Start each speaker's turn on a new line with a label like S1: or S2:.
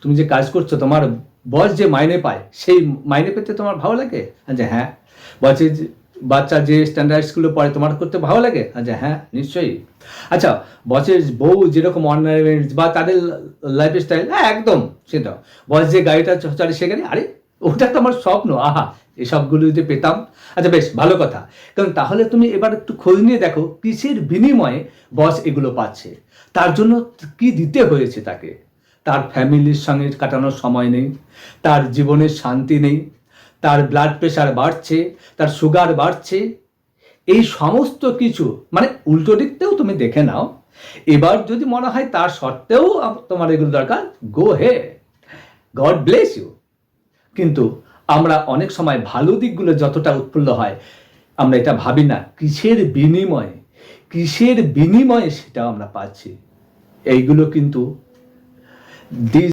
S1: তুমি যে কাজ করছো, তোমার বস যে মাইনে পায়, সেই মাইনে পেতে তোমার ভালো লাগে? যে হ্যাঁ। বসের বাচ্চা যে স্ট্যান্ডার্ড স্কুলে পড়ে, তোমার করতে ভালো লাগে? যে হ্যাঁ, নিশ্চয়ই। আচ্ছা, বসের বউ যেরকম অর্নামেন্টস বা তাদের লাইফস্টাইল, হ্যাঁ একদম সেটা। বস যে গাড়িটা চলে সেখানে, আরে ওটা তো আমার স্বপ্ন, আহা এসবগুলো যদি পেতাম। আচ্ছা বেশ ভালো কথা। কারণ তাহলে তুমি এবার একটু খোঁজ নিয়ে দেখো কিসের বিনিময়ে বস এগুলো পাচ্ছে, তার জন্য কি দিতে হয়েছে তাকে। তার ফ্যামিলির সঙ্গে কাটানোর সময় নেই, তার জীবনের শান্তি নেই, তার ব্লাড প্রেশার বাড়ছে, তার সুগার বাড়ছে, এই সমস্ত কিছু মানে উল্টো দিকতেও তুমি দেখে নাও। এবার যদি মনে হয় তার সত্ত্বেও তোমার এগুলো দরকার, গো হে, গড ব্লেস ইউ। কিন্তু আমরা অনেক সময় ভালো দিকগুলো যতটা উৎফুল্ল হয়, আমরা এটা ভাবি না কিসের বিনিময়ে সেটা আমরা পাচ্ছি। এইগুলো কিন্তু